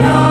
Now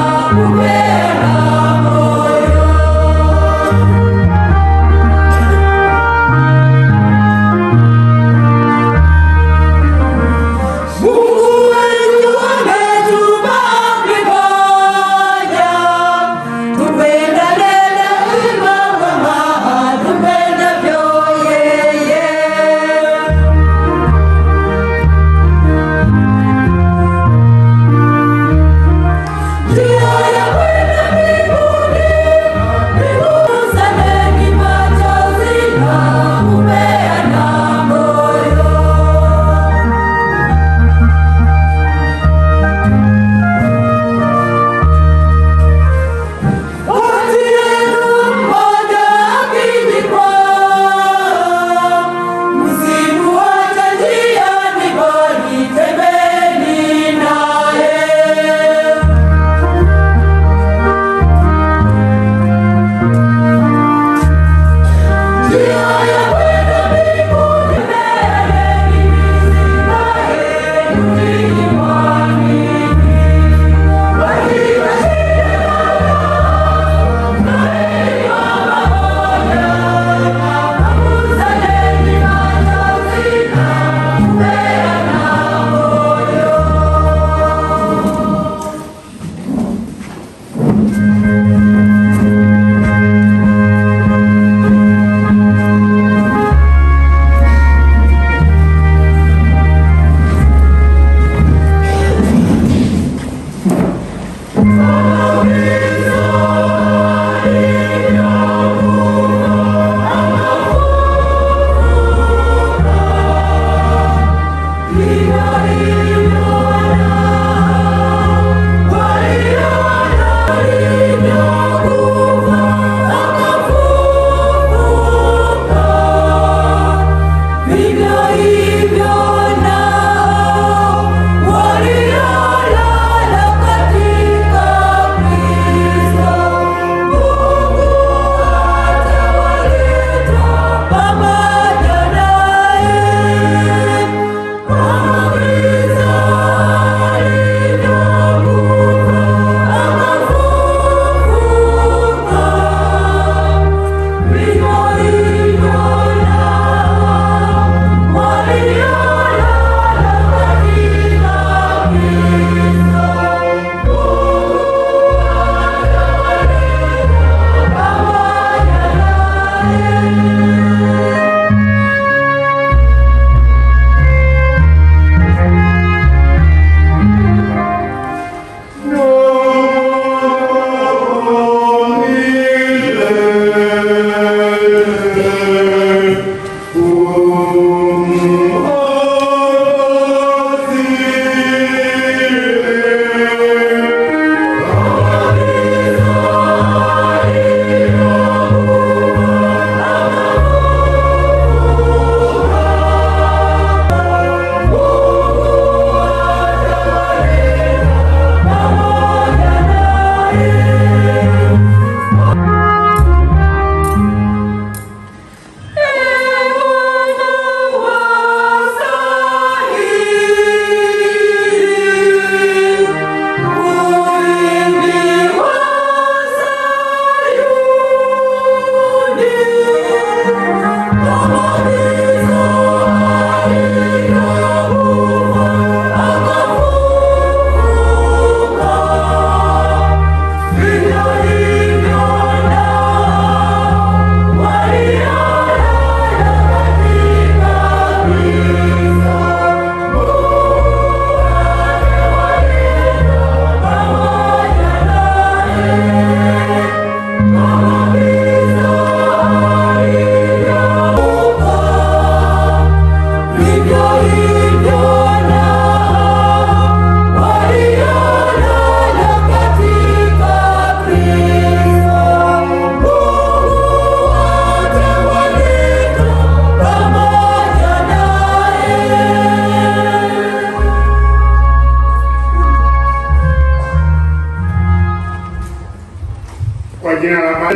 Kwa jina la Baba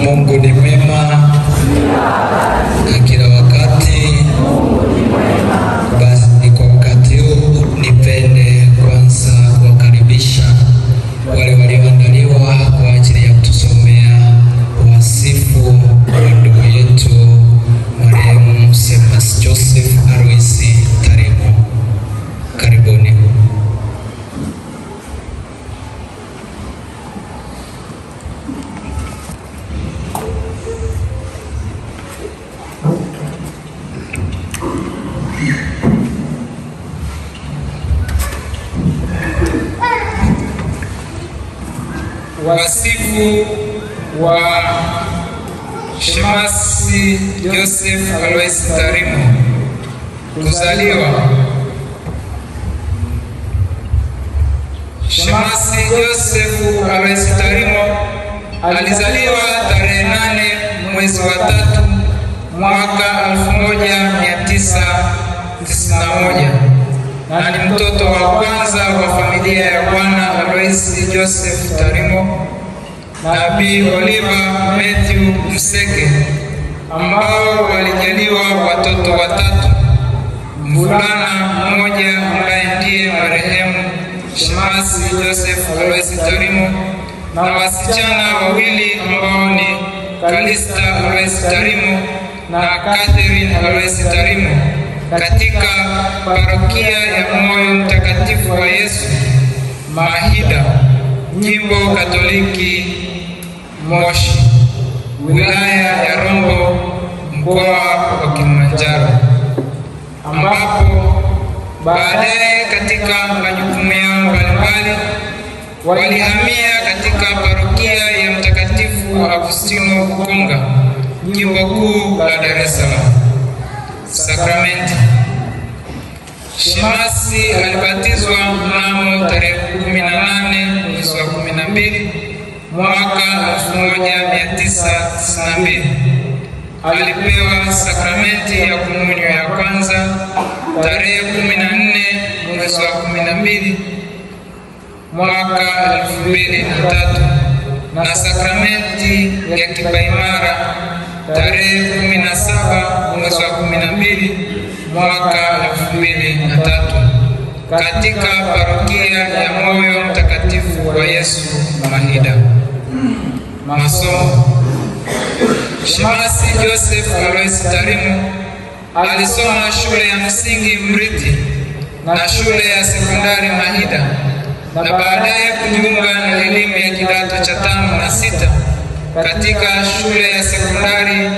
Mungu ni mwema na kila wakati. Basi kwa wakati huu nipende kwanza kuwakaribisha wale walioandaliwa kwa ajili ya kutusomea wasifu wa ndugu yetu marehemu Shemasi Joseph Alois Tarimo. Karibuni. Wasifu wa Shemasi Joseph Alois Tarimo. Kuzaliwa. Shemasi Joseph Alois Tarimo alizaliwa tarehe 8 mwezi wa 3 mwaka 1991 na ni mtoto wa kwanza wa familia ya Bwana Alois Joseph Tarimo na Bi Oliva Matthew Mseke, ambao walijaliwa watoto watatu, mvulana mmoja ambaye ndiye marehemu Shemasi Joseph Alois Tarimo na wasichana wawili ambao ni Kalista Alois Tarimo na Catherine Alois Tarimo katika parokia ya Moyo Mtakatifu wa Yesu Mahida, Jimbo Katoliki Moshi, wilaya ya Rombo, mkoa wa Kilimanjaro, ambapo baadaye katika majukumu yao mbalimbali walihamia katika parokia ya Mtakatifu Agustino Bukonga, Jimbo Kuu la Dar es Salaam. Sakramenti. Shemasi alibatizwa mnamo tarehe 18 mwezi wa 12 mwaka 1992. Alipewa sakramenti ya komunyo ya kwanza tarehe 14 mwezi wa 12 mwaka 2003 na sakramenti ya kipaimara tarehe 17 mwezi wa 12 mwaka 2003 katika parokia ya Moyo Mtakatifu wa Yesu Mahida. Masomo. Shemasi Joseph Alois Tarimo alisoma shule ya msingi Mriti na shule ya sekondari Mahida na baadaye kujiunga na elimu ya kidato cha 5 na 6 katika shule ya sekondari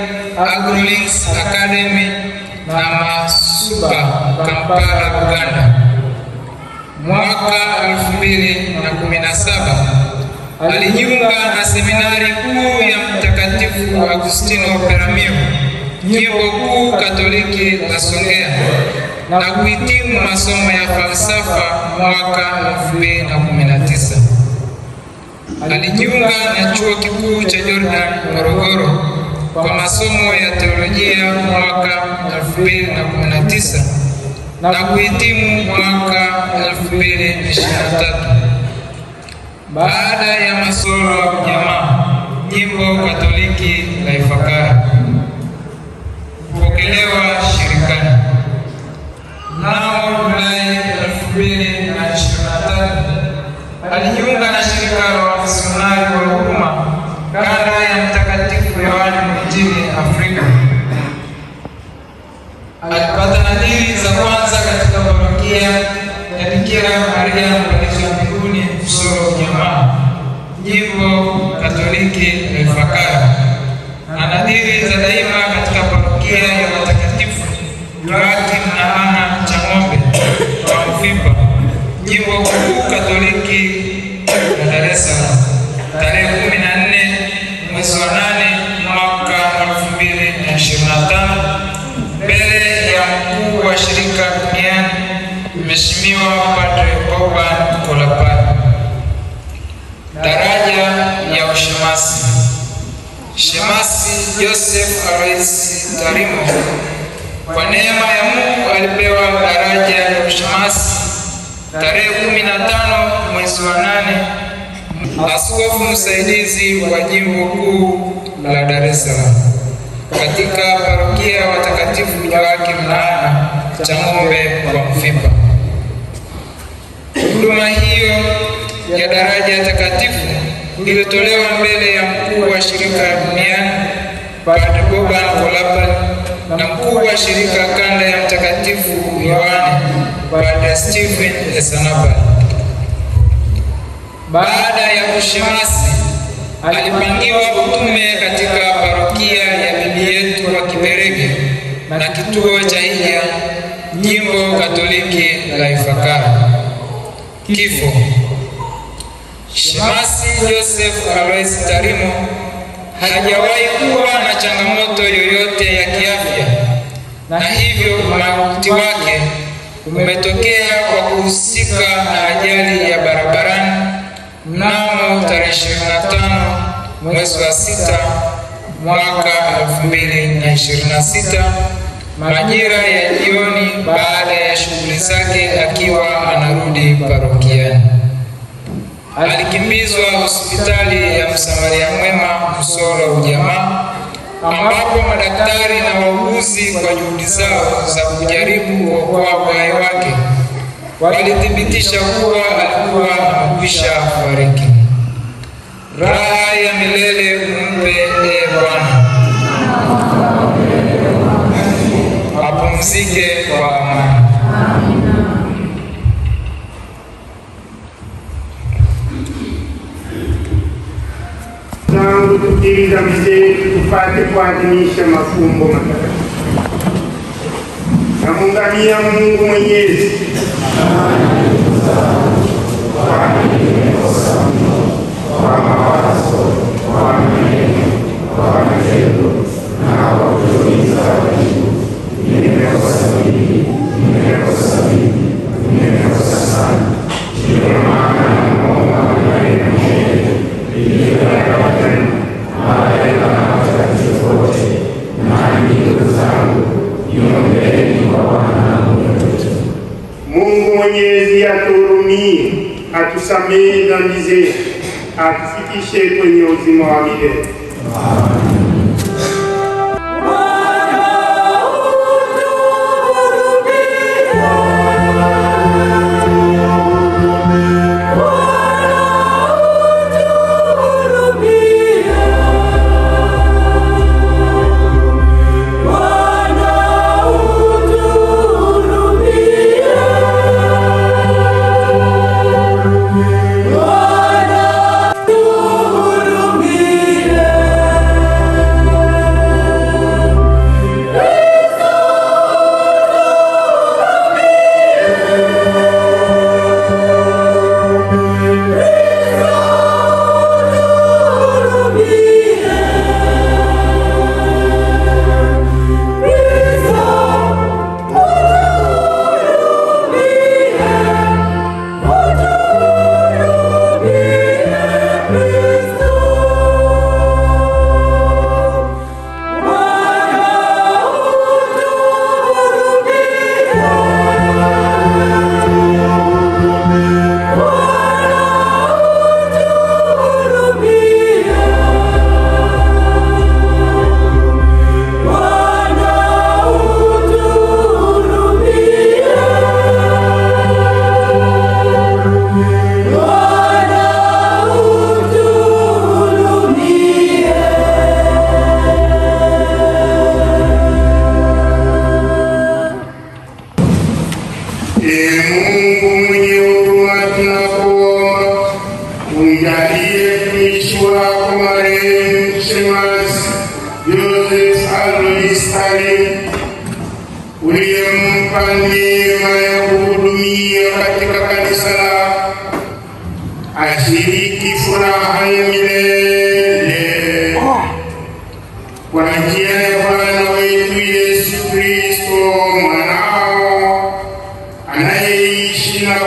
AgroLinks Academy na Masuba, Kampala, Uganda. Mwaka 2017 alijiunga na seminari kuu ya Mtakatifu Agustino Peramiho, Jimbo Kuu Katoliki la Songea, na kuhitimu masomo ya falsafa mwaka 2019. Alijiunga na Chuo Kikuu cha Jordan Morogoro kwa masomo ya teolojia mwaka 2019 na kuhitimu mwaka 2023. Baada ya masomo ya ujamaa, Jimbo Katoliki la Ifakara, kupokelewa shirikani. Mnamo Julai 2023 alijiunga na shirika la wamisionari wa huduma kanda ya Mtakatifu Yohane nchini Afrika. Alipata nadhiri za kwanza katika parokia ya Bikira Maria Mlezi wa Mbinguni Busoro Jamaa, Jimbo Katoliki la Ifakara, na nadhiri za daima katika parokia ya Watakatifu Joakim na Ana Chang'ombe wa Mfipa, Jimbo Kuu Katoliki la Dar es Salaam, tarehe 14 mwezi wa 8 mwaka 2023. Mheshimiwa Padre Boban Kolapala. Daraja ya ushemasi. Shemasi Joseph Alois Tarimo kwa neema ya Mungu alipewa daraja ya ushemasi tarehe 15 mwezi wa 8, askofu msaidizi wa jimbo kuu la Dar es Salaam katika parokia watakatifu Joakim Mlaana Chang'ombe kwa Mfipa. Huduma hiyo ya daraja takatifu ilitolewa mbele ya mkuu wa shirika duniani Padre Boban Kolapala na mkuu wa shirika kanda ya Mtakatifu Yohane Padre Stephen Esanaba. Baada ya kushemasi, alipangiwa utume katika parokia ya Bibi Yetu wa Kiberege na kituo cha hija jimbo Katoliki la Ifakara. Kifo. Shemasi Joseph Alois Tarimo hajawahi kuwa na changamoto yoyote ya kiafya, na hivyo mauti wake umetokea kwa kuhusika na ajali ya barabarani mnamo tarehe 25 mwezi wa 6 mwaka 2026 majira ya jioni, baada ya shughuli zake akiwa anarudi parokiani. Alikimbizwa hospitali ya Msamaria Mwema Msolo Ujamaa, ambapo madaktari na wauguzi kwa juhudi zao za kujaribu kuokoa uhai wake walithibitisha kuwa alikuwa amekwisha fariki. Raha ya milele umpe Bwana, apumzike kwa amani. Tangu tukiri dhambi zetu tupate kuadhimisha mafumbo matakatifu. Namuungamia Mungu Mwenyezi kwa mawazo, kwa maneno, kwa matendo na kwa kutimiza wajibu. Nimekosa sana. Ndiyo maana namuomba Maria malaika na watakatifu wote na ndugu zangu, niombeni kwa Bwana Mungu wetu. Mungu Mwenyezi atuhurumie, atusamehe dhambi zetu, atufikishe kwenye uzima wa milele. Amen. uliyempa neema ya kuhudumia katika kanisa lako, ashiriki furaha ya milele kwa njia ya Bwana wetu Yesu Kristo mwanao, anayeishi na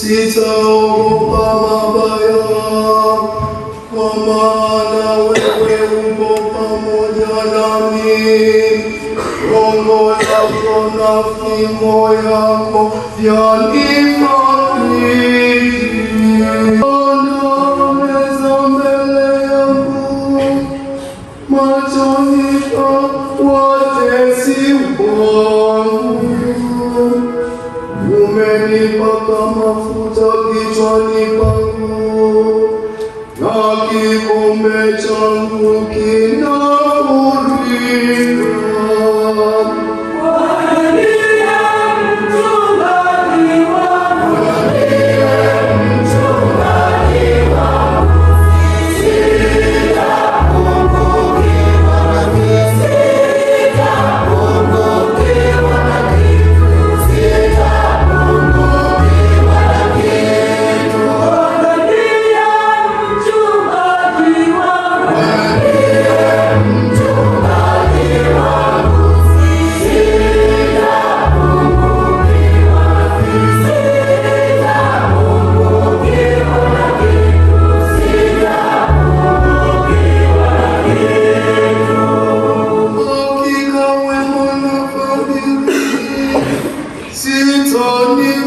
sitaogopa mabaya, kwa maana wewe uko pamoja nami. Gongo lako na fimbo yako vyanifariji. Meza mbele yangu machoni pa watesi wangu. Umenipaka mafuta kichwani pangu, na kikombe changu kinafurika.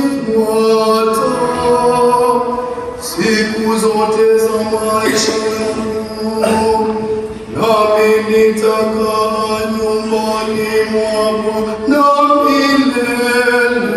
Sitanifuata siku zote za maisha yangu, nami nitakaa nyumbani mwa Bwana milele.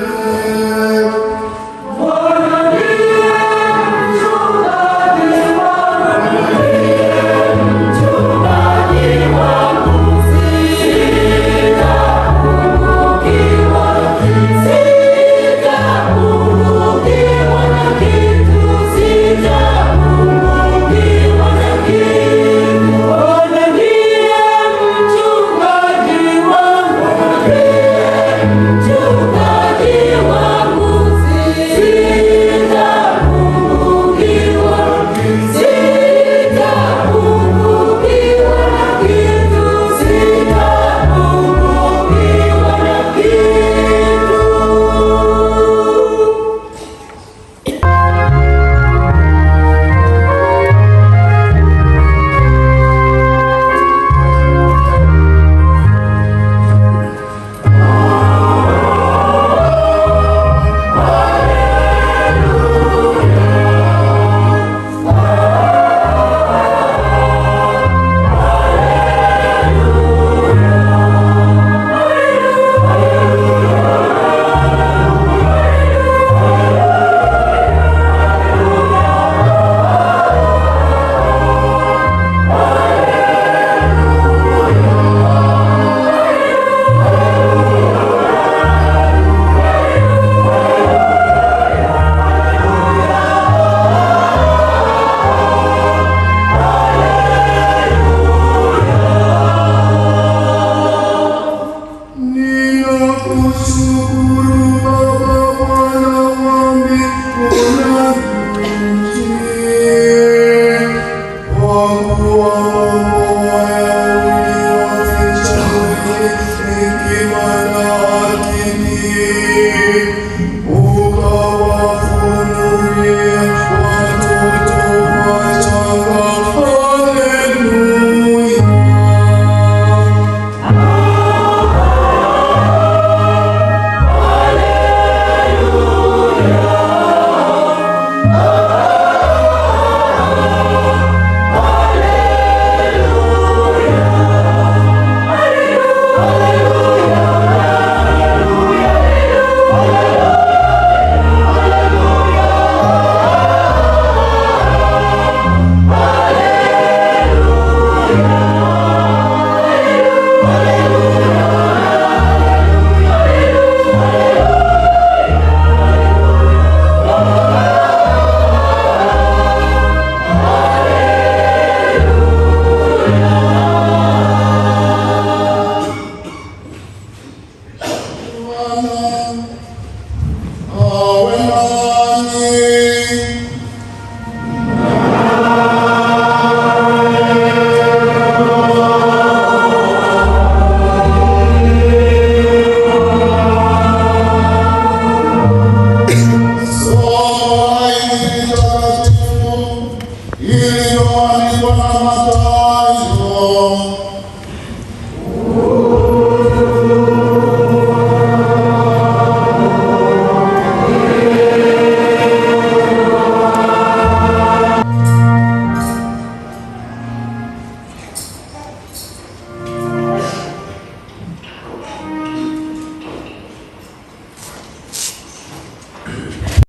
Ukawafunulie